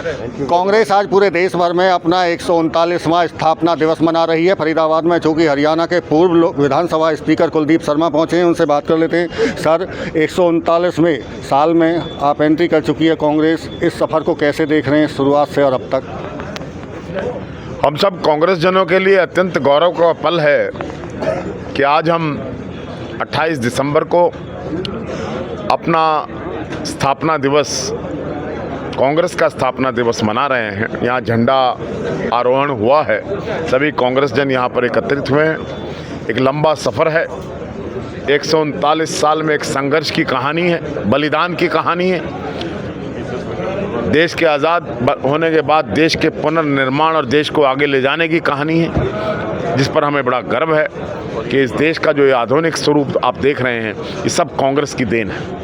कांग्रेस आज पूरे देश भर में अपना 139वां स्थापना दिवस मना रही है। फरीदाबाद में चूँकि हरियाणा के पूर्व विधानसभा स्पीकर कुलदीप शर्मा पहुंचे हैं, उनसे बात कर लेते हैं। सर, 139वें साल में आप एंट्री कर चुकी है कांग्रेस, इस सफ़र को कैसे देख रहे हैं शुरुआत से और अब तक? हम सब कांग्रेस जनों के लिए अत्यंत गौरव का पल है कि आज हम 28 दिसंबर को अपना स्थापना दिवस, कांग्रेस का स्थापना दिवस मना रहे हैं। यहाँ झंडा आरोहण हुआ है, सभी कांग्रेस जन यहाँ पर एकत्रित हुए हैं। एक लंबा सफ़र है, 139 साल में एक संघर्ष की कहानी है, बलिदान की कहानी है। देश के आज़ाद होने के बाद देश के पुनर्निर्माण और देश को आगे ले जाने की कहानी है, जिस पर हमें बड़ा गर्व है कि इस देश का जो ये आधुनिक स्वरूप आप देख रहे हैं, ये सब कांग्रेस की देन है।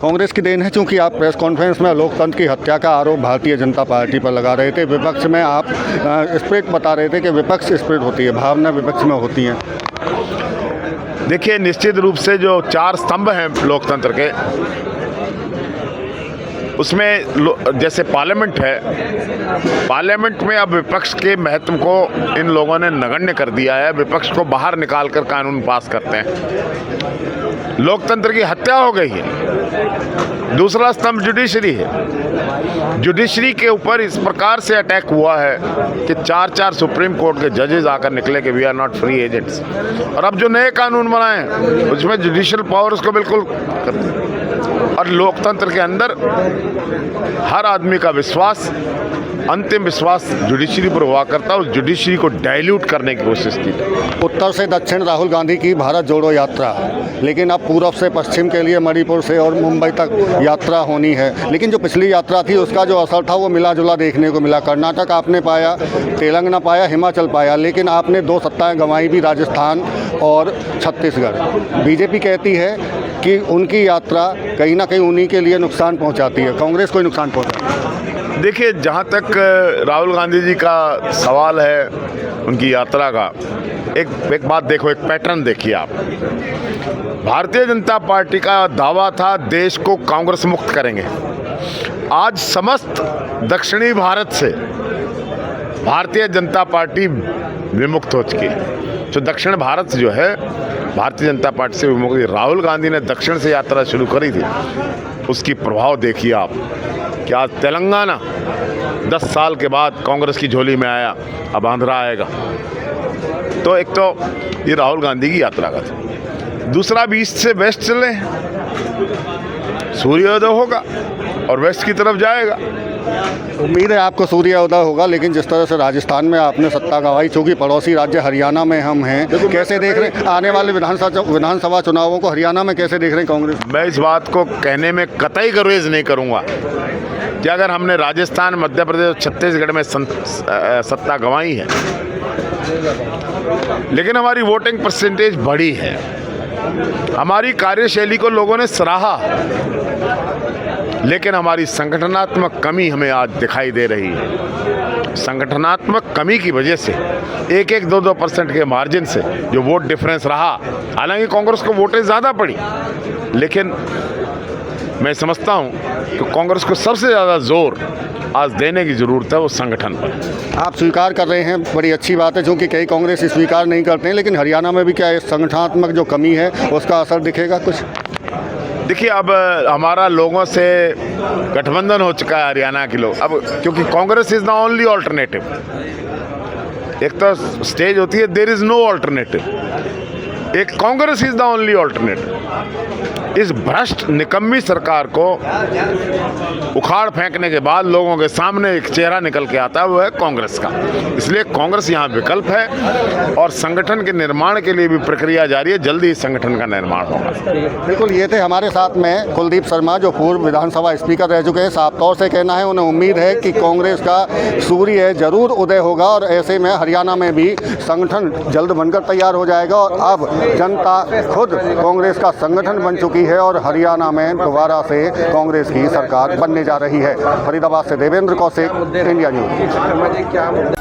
कांग्रेस की देन है, चूंकि आप प्रेस कॉन्फ्रेंस में लोकतंत्र की हत्या का आरोप भारतीय जनता पार्टी पर लगा रहे थे। विपक्ष में आप स्पिरिट बता रहे थे कि विपक्ष स्पिरिट होती है, भावना विपक्ष में होती है। देखिए, निश्चित रूप से जो 4 स्तंभ हैं लोकतंत्र के, उसमें जैसे पार्लियामेंट है, पार्लियामेंट में अब विपक्ष के महत्व को इन लोगों ने नगण्य कर दिया है। विपक्ष को बाहर निकालकर कानून पास करते हैं, लोकतंत्र की हत्या हो गई है। दूसरा स्तंभ जुडिशरी है। जुडिशरी के ऊपर इस प्रकार से अटैक हुआ है कि 4 सुप्रीम कोर्ट के जजेस आकर निकले कि we are not free agents. और अब जो नए कानून बनाए हैं उसमें जुडिशियल पावर्स को बिल्कुल और लोकतंत्र के अंदर हर आदमी का विश्वास, अंतिम विश्वास जुडिशरी पर हुआ करता है। उस जुडिशरी को डाइल्यूट करने की कोशिश की। उत्तर से दक्षिण राहुल गांधी की भारत जोड़ो यात्रा, लेकिन अब पूर्व से पश्चिम के लिए मणिपुर से और मुंबई तक यात्रा होनी है। लेकिन जो पिछली यात्रा थी उसका जो असर था वो मिला जुला देखने को मिला। कर्नाटक आपने पाया, तेलंगाना पाया, हिमाचल पाया, लेकिन आपने 2 सत्ताएं गंवाई भी, राजस्थान और छत्तीसगढ़। बीजेपी कहती है कि उनकी यात्रा कहीं ना कहीं उन्हीं के लिए नुकसान पहुंचाती है, कांग्रेस को नुकसान पहुंचाती है। देखिए, जहाँ तक राहुल गांधी जी का सवाल है उनकी यात्रा का, एक बात देखो, एक पैटर्न देखिए आप। भारतीय जनता पार्टी का दावा था देश को कांग्रेस मुक्त करेंगे। आज समस्त दक्षिणी भारत से भारतीय जनता पार्टी विमुक्त हो चुकी है। जो दक्षिण भारत जो है भारतीय जनता पार्टी से विमुक्त, राहुल गांधी ने दक्षिण से यात्रा शुरू करी थी, उसकी प्रभाव देखिए आप कि आज तेलंगाना 10 साल के बाद कांग्रेस की झोली में आया, अब आंध्रा आएगा। तो एक तो ये राहुल गांधी की यात्रा का था। दूसरा, भी ईस्ट से वेस्ट चले, सूर्योदय होगा और वेस्ट की तरफ जाएगा। उम्मीद है आपको सूर्योदय होगा, लेकिन जिस तरह से राजस्थान में आपने सत्ता गंवाई, चूँकि पड़ोसी राज्य हरियाणा में हम हैं, कैसे देख रहे हैं आने वाले विधानसभा चुनावों को हरियाणा में, कैसे देख रहे हैं कांग्रेस? मैं इस बात को कहने में कतई गुरेज नहीं करूँगा कि अगर हमने राजस्थान, मध्य प्रदेश और छत्तीसगढ़ में सत्ता गंवाई है, लेकिन हमारी वोटिंग परसेंटेज बढ़ी है, हमारी कार्यशैली को लोगों ने सराहा, लेकिन हमारी संगठनात्मक कमी हमें आज दिखाई दे रही है। संगठनात्मक कमी की वजह से 1-2% के मार्जिन से जो वोट डिफरेंस रहा, हालांकि कांग्रेस को वोटें ज़्यादा पड़ी, लेकिन मैं समझता हूं कि कांग्रेस को सबसे ज़्यादा जोर आज देने की ज़रूरत है वो संगठन पर। आप स्वीकार कर रहे हैं, बड़ी अच्छी बात है, क्योंकि कई कांग्रेस स्वीकार नहीं करते हैं। लेकिन हरियाणा में भी क्या इस संगठनात्मक जो कमी है उसका असर दिखेगा कुछ? देखिए, अब हमारा लोगों से गठबंधन हो चुका है हरियाणा के लोग, अब क्योंकि Congress is the only alternative. एक तो स्टेज होती है देयर इज़ नो ऑल्टरनेटिव, एक Congress is the only alternative. इस भ्रष्ट निकम्मी सरकार को उखाड़ फेंकने के बाद लोगों के सामने एक चेहरा निकल के आता है, वो है कांग्रेस का। इसलिए कांग्रेस यहाँ विकल्प है और संगठन के निर्माण के लिए भी प्रक्रिया जारी है, जल्दी इस संगठन का निर्माण होगा। बिल्कुल, ये थे हमारे साथ में कुलदीप शर्मा, जो पूर्व विधानसभा स्पीकर रह चुके हैं। साफ तौर से कहना है, उन्हें उम्मीद है कि कांग्रेस का सूर्य जरूर उदय होगा और ऐसे में हरियाणा में भी संगठन जल्द बनकर तैयार हो जाएगा। और अब जनता खुद कांग्रेस का संगठन बन चुकी है और हरियाणा में दोबारा से कांग्रेस की सरकार बनने जा रही है। फरीदाबाद से देवेंद्र कौशिक, इंडिया न्यूज।